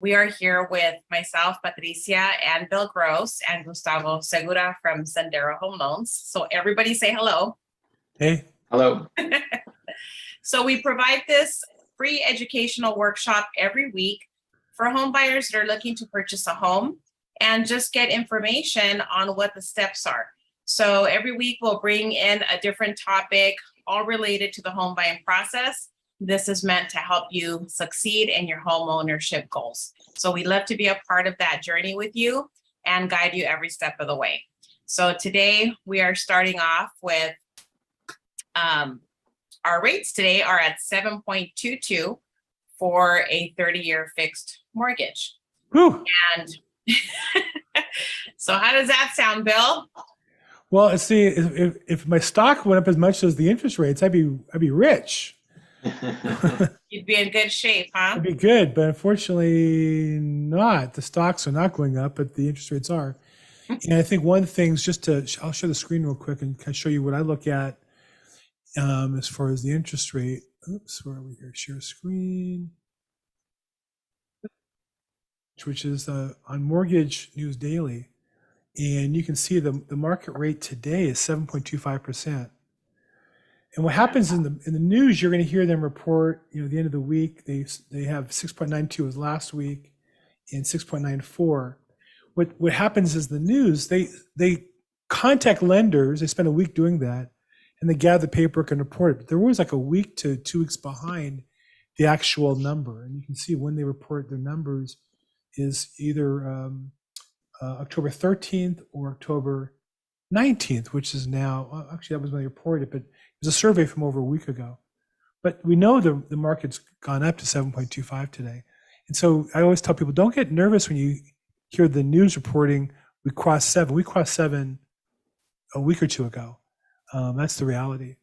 We are here with myself, Patricia, and Bill Gross, and Gustavo Segura from Sendero Home Loans. So everybody say hello. Hey. Hello. So we provide this free educational workshop every week for home buyers that are looking to purchase a home and just get information on what the steps are. So every week we'll bring in a different topic, all related to the home buying process. This is meant to help you succeed in your home ownership goals. So we love to be a part of that journey with you and guide you every step of the way. So today we are starting off with our rates today are at 7.22 for a 30-year fixed mortgage. Whew. And so how does that sound, Bill? Well, see, if my stock went up as much as the interest rates, I'd be rich. You'd be in good shape, huh? It'd be good, but unfortunately not. The stocks are not going up, but the interest rates are. And I think one of the things, I'll show the screen real quick and kind of show you what I look at as far as the interest rate. Oops, where are we here? Share screen. Which is on Mortgage News Daily. And you can see the market rate today is 7.25%. And what happens in the news, you're going to hear them report, at the end of the week, they have 6.92 was last week and 6.94. What happens is the news, they contact lenders, they spend a week doing that, and they gather the paperwork and report it. But they're always like a week to 2 weeks behind the actual number. And you can see when they report their numbers is either October 13th or October 19th, which is now, actually that was when they reported it, but it was a survey from over a week ago. But we know the market's gone up to 7.25 today. And so I always tell people, don't get nervous when you hear the news reporting, we crossed 7. We crossed 7 a week or two ago. That's the reality.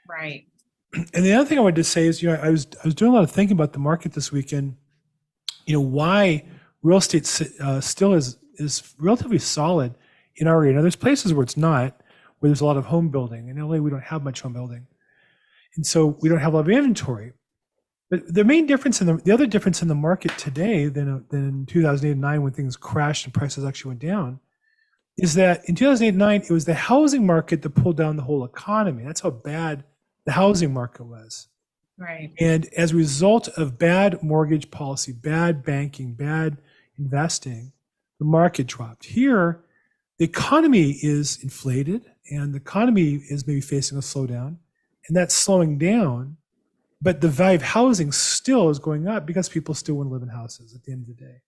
Right. And the other thing I wanted to say is, I was doing a lot of thinking about the market this weekend, why real estate still is relatively solid in our area. Now, there's places where it's not, where there's a lot of home building. In LA, we don't have much home building. And so we don't have a lot of inventory. But the main difference the other difference in the market today than in 2008 and 9 when things crashed and prices actually went down is that in 2008 and 9, it was the housing market that pulled down the whole economy. That's how bad the housing market was. Right. And as a result of bad mortgage policy, bad banking, bad investing, the market dropped. Here, the economy is inflated and the economy is maybe facing a slowdown, and that's slowing down, but the value of housing still is going up because people still want to live in houses at the end of the day.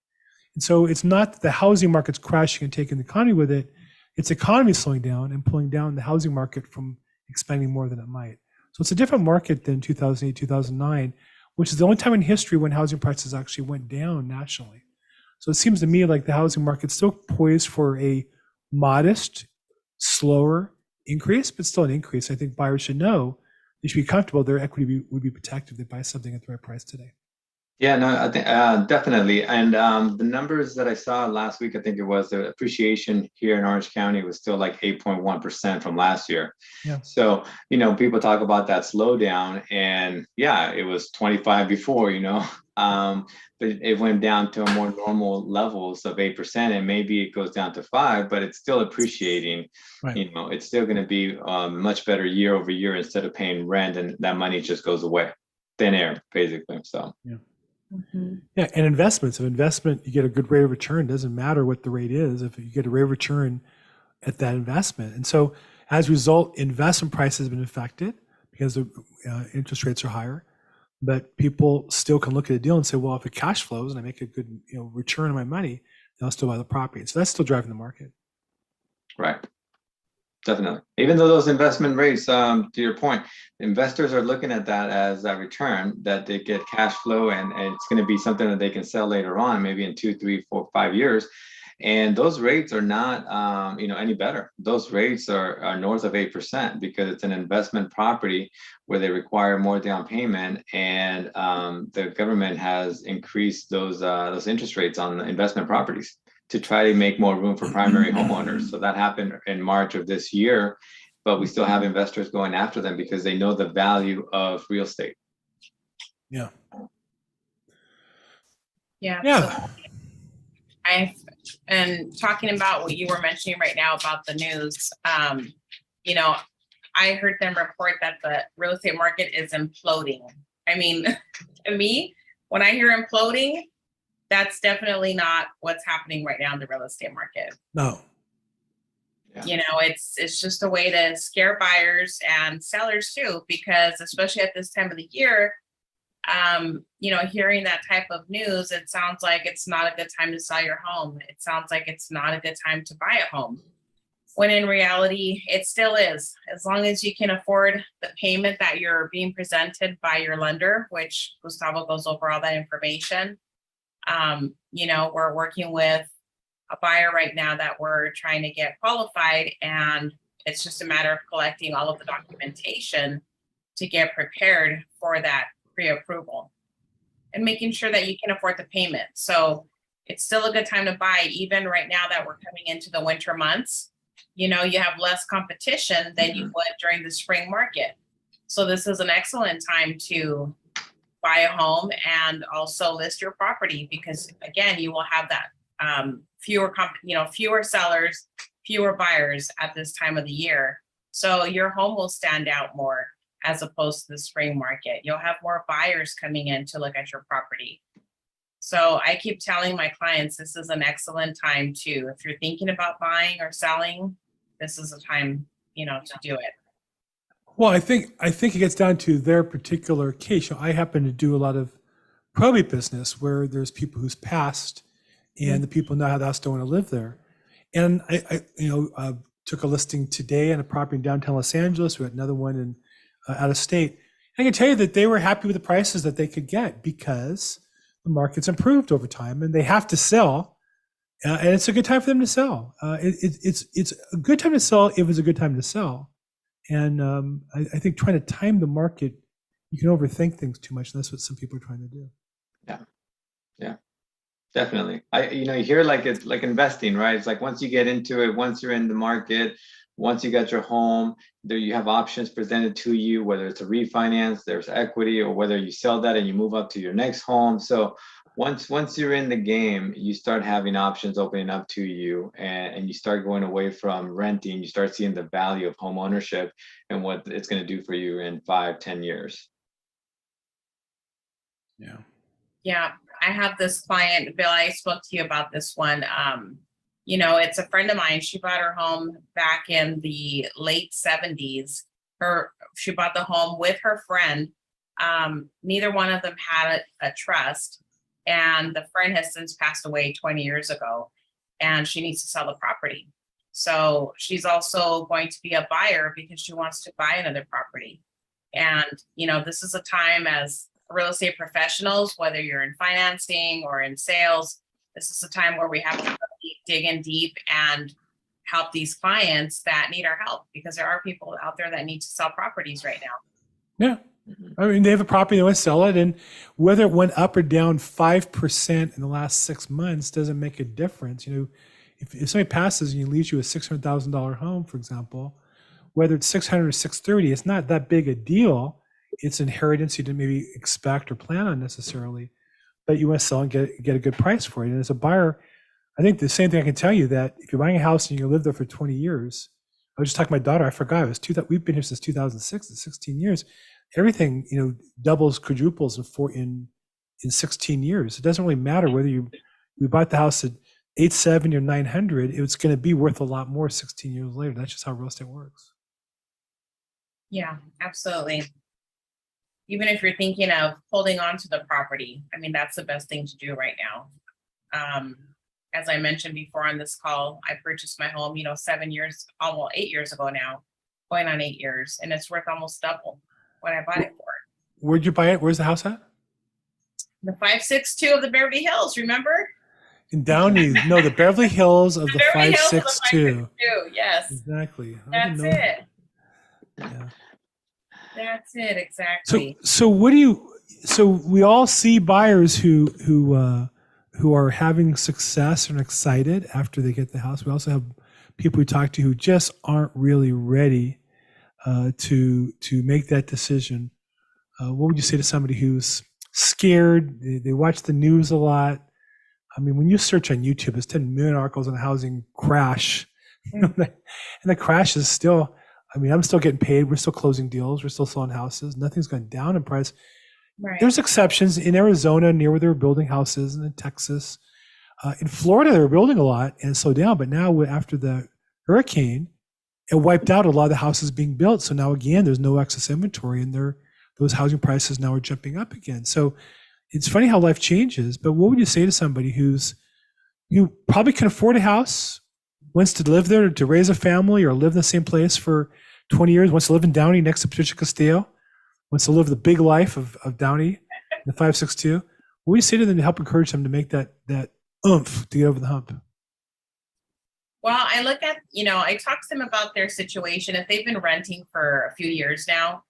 And so it's not that the housing market's crashing and taking the economy with it, it's the economy slowing down and pulling down the housing market from expanding more than it might. So it's a different market than 2008, 2009, which is the only time in history when housing prices actually went down nationally. So it seems to me like the housing market's still poised for a modest, slower increase, but still an increase. I think buyers should know they should be comfortable their equity would be protected if they buy something at the right price today. Yeah, no, I think definitely. And the numbers that I saw last week, I think it was the appreciation here in Orange County was still like 8.1% from last year. Yeah. So, people talk about that slowdown, and yeah, it was 25 before, but it went down to more normal levels of 8%, and maybe it goes down to 5, but it's still appreciating. Right. It's still going to be much better year over year instead of paying rent, and that money just goes away, thin air, basically. So. Yeah. Mm-hmm. Yeah, and investments. If investment, you get a good rate of return. Doesn't matter what the rate is if you get a rate of return at that investment. And so, as a result, investment prices have been affected because the interest rates are higher. But people still can look at a deal and say, well, if it cash flows and I make a good return on my money, then I'll still buy the property. So that's still driving the market. Right. Definitely. Even though those investment rates, to your point, investors are looking at that as a return that they get cash flow, and it's going to be something that they can sell later on, maybe in 2, 3, 4, 5 years. And those rates are not, any better. Those rates are north of 8% because it's an investment property where they require more down payment, and the government has increased those interest rates on the investment properties to try to make more room for primary homeowners. So that happened in March of this year, but we still have investors going after them because they know the value of real estate. Yeah. Yeah. So Yeah. and talking about what you were mentioning right now about the news, you know, I heard them report that the real estate market is imploding. I mean, to me, when I hear imploding, that's definitely not what's happening right now in the real estate market. No. Yeah. You know, it's just a way to scare buyers and sellers too, because especially at this time of the year, you know, hearing that type of news, it sounds like it's not a good time to sell your home. It sounds like it's not a good time to buy a home. When in reality, it still is. As long as you can afford the payment that you're being presented by your lender, which Gustavo goes over all that information. You know, we're working with a buyer right now that we're trying to get qualified, and it's just a matter of collecting all of the documentation to get prepared for that pre-approval and making sure that you can afford the payment. So it's still a good time to buy, even right now that we're coming into the winter months. You know, you have less competition than you would during the spring market. So this is an excellent time to buy a home and also list your property, because again, you will have that fewer sellers, fewer buyers at this time of the year. So your home will stand out more as opposed to the spring market. You'll have more buyers coming in to look at your property. So I keep telling my clients, this is an excellent time too. If you're thinking about buying or selling, this is a time, you know, to do it. Well, I think it gets down to their particular case. You know, I happen to do a lot of probate business where there's people who's passed, and the people now the house don't want to live there. And I took a listing today on a property in downtown Los Angeles. We had another one in out of state. I can tell you that they were happy with the prices that they could get because the market's improved over time, and they have to sell. And it's a good time for them to sell. It's a good time to sell if it's a good time to sell. And I think trying to time the market, you can overthink things too much. And that's what some people are trying to do. Yeah, definitely. You hear like it's like investing, right? It's like once you get into it, once you're in the market, once you got your home, there you have options presented to you, whether it's a refinance, there's equity, or whether you sell that and you move up to your next home. So once you're in the game, you start having options opening up to you, and you start going away from renting. You start seeing the value of home ownership and what it's going to do for you in 5-10 years. Yeah, I have this client, Bill, I spoke to you about this one. It's a friend of mine. She bought her home back in the late 70s. She bought the home with her friend. Neither one of them had a trust. And the friend has since passed away 20 years ago, and she needs to sell the property. So she's also going to be a buyer because she wants to buy another property. And, this is a time as real estate professionals, whether you're in financing or in sales, this is a time where we have to really dig in deep and help these clients that need our help, because there are people out there that need to sell properties right now. Yeah. I mean, they have a property, they want to sell it, and whether it went up or down 5% in the last 6 months doesn't make a difference. If somebody passes and you leaves you a $600,000 home, for example, whether it's 600 or 630, it's not that big a deal. It's inheritance you didn't maybe expect or plan on necessarily, but you want to sell and get a good price for it. And as a buyer, I think the same thing I can tell you, that if you're buying a house and you live there for 20 years, I was just talking to my daughter, I forgot, we've been here since 2006, it's 16 years. Everything, doubles, quadruples in 16 years. It doesn't really matter whether we bought the house at 870 or 900, it's going to be worth a lot more 16 years later. That's just how real estate works. Yeah, absolutely. Even if you're thinking of holding on to the property, I mean, that's the best thing to do right now. As I mentioned before on this call, I purchased my home, 7 years, almost 8 years ago now, going on 8 years, and it's worth almost double what I bought it for. Where'd you buy it? Where's the house at? The 562 of the Beverly Hills, remember? In Downey. No, the Beverly Hills of the Beverly Hills of the 562. 562, yes. Exactly. That's it. Yeah. That's it, exactly. So we all see buyers who are having success and excited after they get the house. We also have people we talk to who just aren't really ready to make that decision. What would you say to somebody who's scared? They watch the news a lot. I mean, when you search on YouTube, there's 10 million articles on housing crash. Mm. And the crash is still, I mean, I'm still getting paid. We're still closing deals. We're still selling houses. Nothing's gone down in price. Right. There's exceptions in Arizona, near where they were building houses, and in Texas. In Florida, they were building a lot and it slowed down. But now, after the hurricane, it wiped out a lot of the houses being built. So now, again, there's no excess inventory, and those housing prices now are jumping up again. So it's funny how life changes. But what would you say to somebody who probably can afford a house, wants to live there to raise a family, or live in the same place for 20 years, wants to live in Downey next to Patricia Castillo, wants to live the big life of Downey, the 562? What would you say to them to help encourage them to make that oomph to get over the hump? Well, I look at, I talk to them about their situation. If they've been renting for a few years now,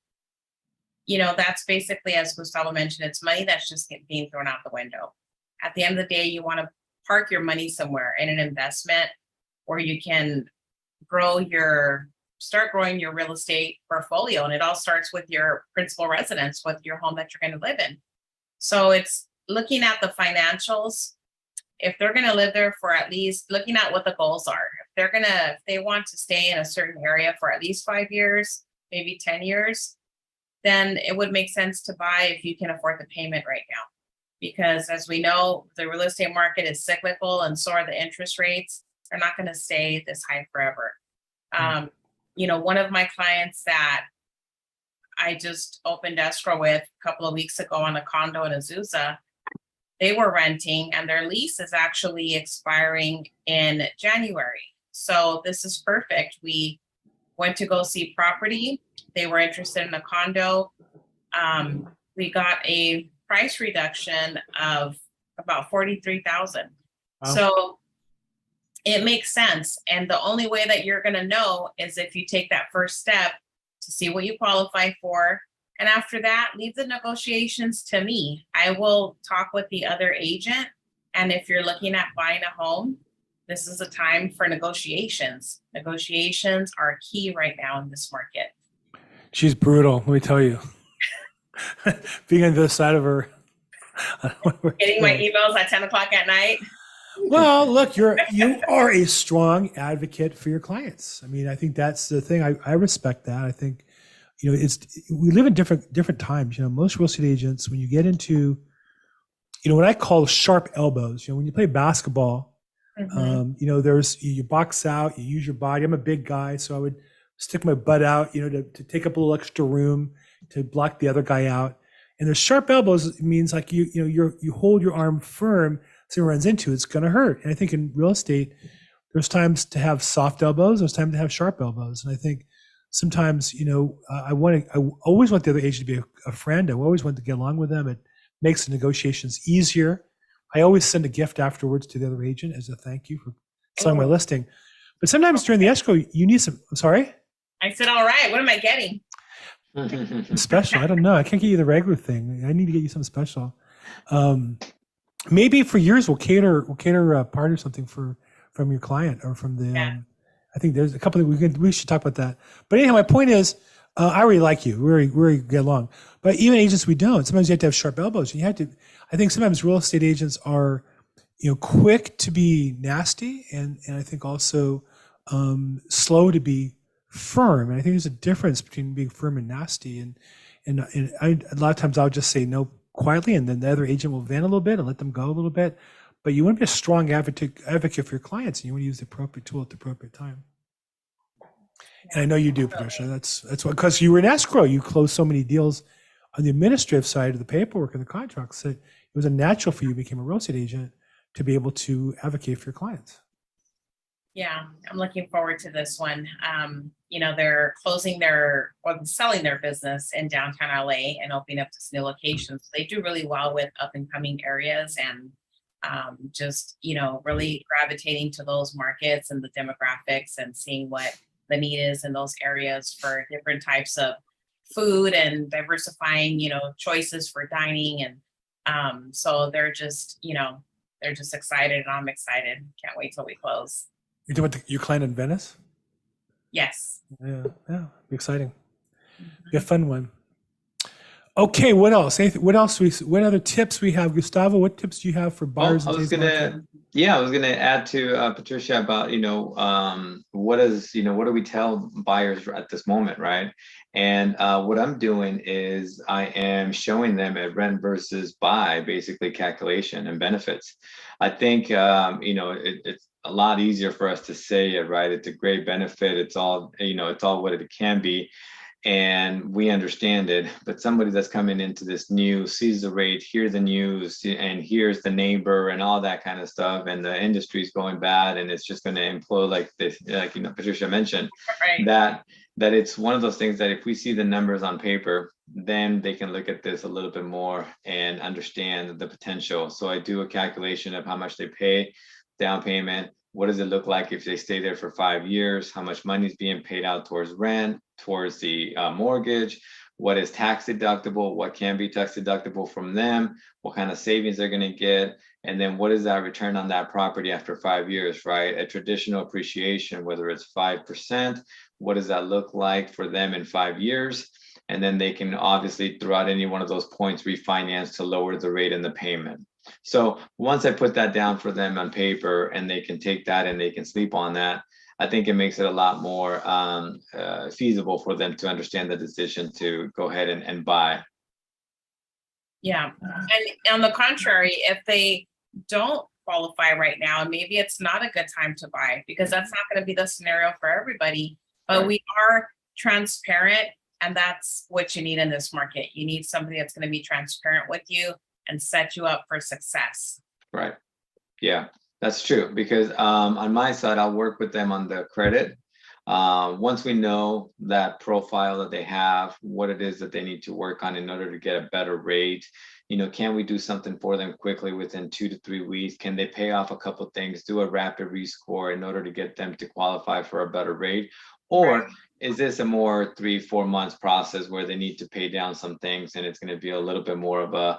that's basically, as Gustavo mentioned, it's money that's just being thrown out the window. At the end of the day, you want to park your money somewhere in an investment where you can start growing your real estate portfolio. And it all starts with your principal residence, with your home that you're going to live in. So it's looking at the financials. If they're going to live there for at least, looking at what the goals are, if they want to stay in a certain area for at least 5 years, maybe 10 years, then it would make sense to buy if you can afford the payment right now. Because as we know, the real estate market is cyclical, and so are the interest rates. They're not going to stay this high forever. One of my clients that I just opened escrow with a couple of weeks ago on a condo in Azusa, they were renting and their lease is actually expiring in January. So this is perfect. We went to go see property. They were interested in a condo. We got a price reduction of about $43,000. Wow. So it makes sense. And the only way that you're going to know is if you take that first step to see what you qualify for. And after that, leave the negotiations to me. I will talk with the other agent. And if you're looking at buying a home, this is a time for negotiations. Negotiations are key right now in this market. She's brutal, let me tell you. Being on the other side of her. Getting my emails at 10 o'clock at night. Well, look, you are a strong advocate for your clients. I mean, I think that's the thing. I respect that. I think, we live in different times. Most real estate agents, when you get into, what I call sharp elbows, when you play basketball, there's, you box out, you use your body. I'm a big guy, so I would stick my butt out, to take up a little extra room to block the other guy out. And there's sharp elbows. It means like you hold your arm firm. Someone runs into it's going to hurt. And I think in real estate, there's times to have soft elbows. There's times to have sharp elbows. And I think sometimes, I always want the other agent to be a friend. I always want to get along with them. It makes the negotiations easier. I always send a gift afterwards to the other agent as a thank you for selling my listing. But sometimes during the escrow, you need some. Sorry? I said, all right, what am I getting? Special. I don't know. I can't get you the regular thing. I need to get you something special. Maybe for yours, we'll cater a party or something from your client or from the. Yeah. I think there's a couple of we should talk about that. But anyhow, my point is, I really like you. We really get along. But even agents we don't. Sometimes you have to have sharp elbows. You have to. I think sometimes real estate agents are, quick to be nasty, and I think also slow to be firm. And I think there's a difference between being firm and nasty. And a lot of times I'll just say no quietly, and then the other agent will vent a little bit and let them go a little bit. But you want to be a strong advocate for your clients, and you want to use the appropriate tool at the appropriate time. And I know you do, Patricia. That's what, because you were in escrow, you closed so many deals on the administrative side of the paperwork and the contracts that it was a natural for you to become a real estate agent to be able to advocate for your clients. Yeah, I'm looking forward to this one. They're selling their business in downtown LA and opening up this new location. So they do really well with up and coming areas and really gravitating to those markets and the demographics and seeing what the need is in those areas for different types of food and diversifying, choices for dining. And so they're just excited, and I'm excited. Can't wait till we close. You're doing your client in Venice? Yes. Yeah, be exciting. Be a fun one. Okay, what else? What else? What other tips we have, Gustavo? What tips do you have for Oh, buyers I in was today's market? I was gonna add to Patricia about, what is, what do we tell buyers at this moment, right? And what I'm doing is I am showing them a rent versus buy, basically calculation and benefits. I think, it's a lot easier for us to say it, right? It's a great benefit. It's all, it's all what it can be, and we understand it. But somebody that's coming into this new sees the rate, hear the news, and hears the neighbor and all that kind of stuff, and the industry's going bad, and it's just going to implode like this, like Patricia mentioned, Right. that it's one of those things that if we see the numbers on paper, then they can look at this a little bit more and understand the potential. So I do a calculation of how much they pay down payment. What does it look like if they stay there for 5 years? How much money is being paid out towards rent, towards the mortgage? What is tax deductible? What can be tax deductible from them? What kind of savings they're going to get? And then what is that return on that property after 5 years, right? A traditional appreciation, whether it's 5%, what does that look like for them in 5 years? And then they can obviously, throughout any one of those points, refinance to lower the rate and the payment. So once I put that down for them on paper and they can take that and they can sleep on that, I think it makes it a lot more feasible for them to understand the decision to go ahead and buy. Yeah. And on the contrary, if they don't qualify right now, and maybe it's not a good time to buy, because that's not going to be the scenario for everybody, but Right. we are transparent, and that's what you need in this market. You need somebody that's going to be transparent with you and set you up for success. Right. Yeah, that's true. Because on my side, I'll work with them on the credit. Once we know that profile that they have, what it is that they need to work on in order to get a better rate, can we do something for them quickly within 2 to 3 weeks? Can they pay off a couple things, do a rapid rescore in order to get them to qualify for a better rate? Or Right. is this a more 3-4 months process where they need to pay down some things and it's going to be a little bit more of a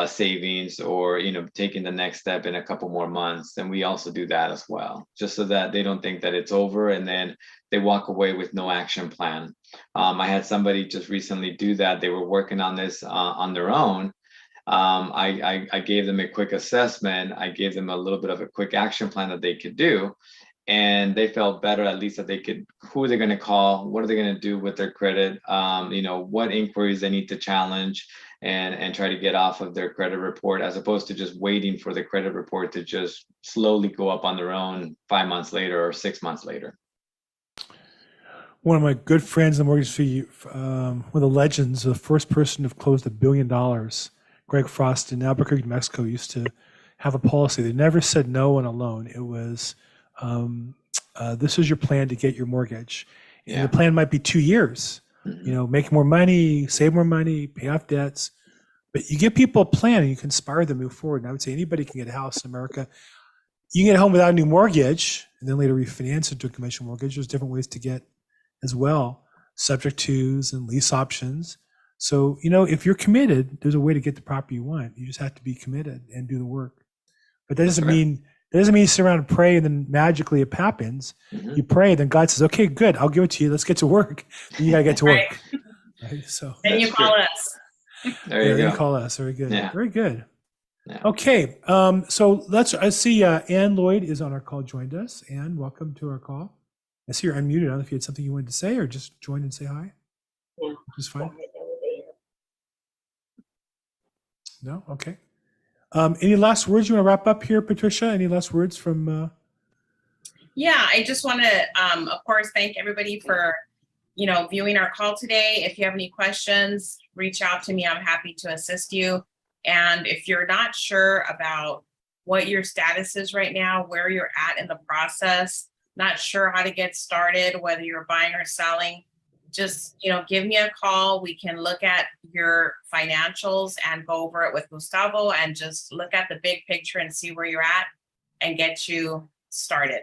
savings, or taking the next step in a couple more months? Then we also do that as well, just so that they don't think that it's over and then they walk away with no action plan. I had somebody just recently do that. They were working on this on their own. I gave them a quick assessment. I gave them a little bit of a quick action plan that they could do, and they felt better, at least that they could, who are they going to call, what are they going to do with their credit, what inquiries they need to challenge and try to get off of their credit report, as opposed to just waiting for the credit report to just slowly go up on their own 5 months later or 6 months later. One of my good friends in the mortgage industry, one of the legends, the first person to have closed $1 billion, Greg Frost in Albuquerque, New Mexico, used to have a policy. They never said no on a loan. It was, this is your plan to get your mortgage. And the plan might be 2 years, make more money, save more money, pay off debts. But you give people a plan and you can inspire them to move forward. And I would say anybody can get a house in America. You can get a home without a new mortgage and then later refinance it to a conventional mortgage. There's different ways to get as well, subject tos and lease options. So, if you're committed, there's a way to get the property you want. You just have to be committed and do the work. But that doesn't mean you sit around and pray and then magically it happens. You pray, then God says, okay, good, I'll give it to you. Let's get to work. Then you got to get to work. Right? So And you call us. There you go. Call us. Very good. Yeah. Very good. Yeah. Okay. So I see Ann Lloyd is on our call, joined us. Ann, welcome to our call. I see you're unmuted. I don't know if you had something you wanted to say or just join and say hi. Yeah. Which is fine. No? Okay. Any last words you want to wrap up here, Patricia? Any last words from? Yeah, I just want to, of course, thank everybody for, viewing our call today. If you have any questions, reach out to me. I'm happy to assist you. And if you're not sure about what your status is right now, where you're at in the process, not sure how to get started, whether you're buying or selling, just, give me a call. We can look at your financials and go over it with Gustavo and just look at the big picture and see where you're at and get you started.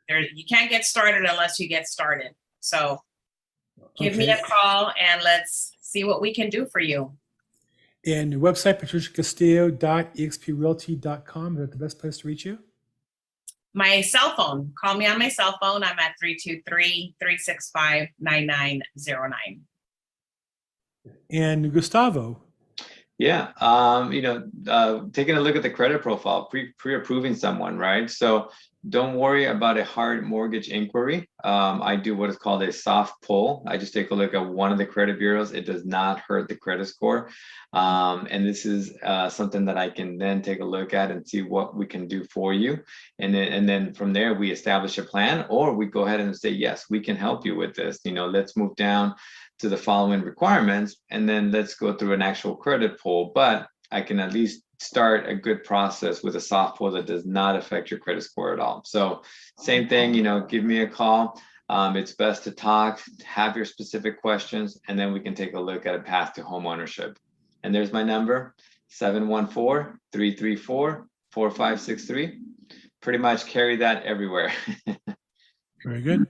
You can't get started unless you get started. So give me a call and let's see what we can do for you. And your website, patriciacastillo.exprealty.com. Is that the best place to reach you? My cell phone. Call me on my cell phone. I'm at 323-365-9909. And Gustavo. Yeah, taking a look at the credit profile, pre-approving someone, right? So don't worry about a hard mortgage inquiry. I do what is called a soft pull. I just take a look at one of the credit bureaus. It does not hurt the credit score. And this is something that I can then take a look at and see what we can do for you. And then from there, we establish a plan, or we go ahead and say, yes, we can help you with this. Let's move down to the following requirements, and then let's go through an actual credit pull. But I can at least start a good process with a soft pull that does not affect your credit score at all. So same thing, give me a call. It's best to talk, have your specific questions, and then we can take a look at a path to home ownership. And there's my number, 714-334-4563. Pretty much carry that everywhere. Very good.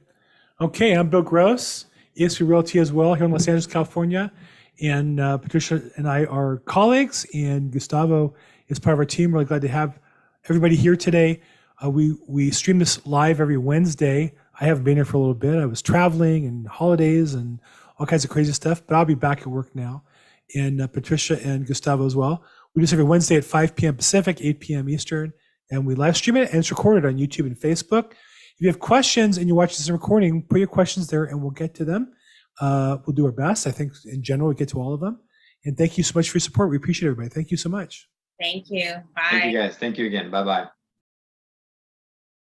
Okay, I'm Bill Gross, EXP Realty as well, here in Los Angeles, California. And Patricia and I are colleagues, and Gustavo is part of our team. Really glad to have everybody here today. We stream this live every Wednesday. I haven't been here for a little bit. I was traveling and holidays and all kinds of crazy stuff, but I'll be back at work now. And Patricia and Gustavo as well. We do this every Wednesday at 5 p.m. Pacific, 8 p.m. Eastern, and we live stream it, and it's recorded on YouTube and Facebook. If you have questions and you watch this recording, put your questions there and we'll get to them. We'll do our best. I think in general, we get to all of them. And thank you so much for your support. We appreciate everybody. Thank you so much. Thank you. Bye. Thank you guys. Thank you again. Bye-bye.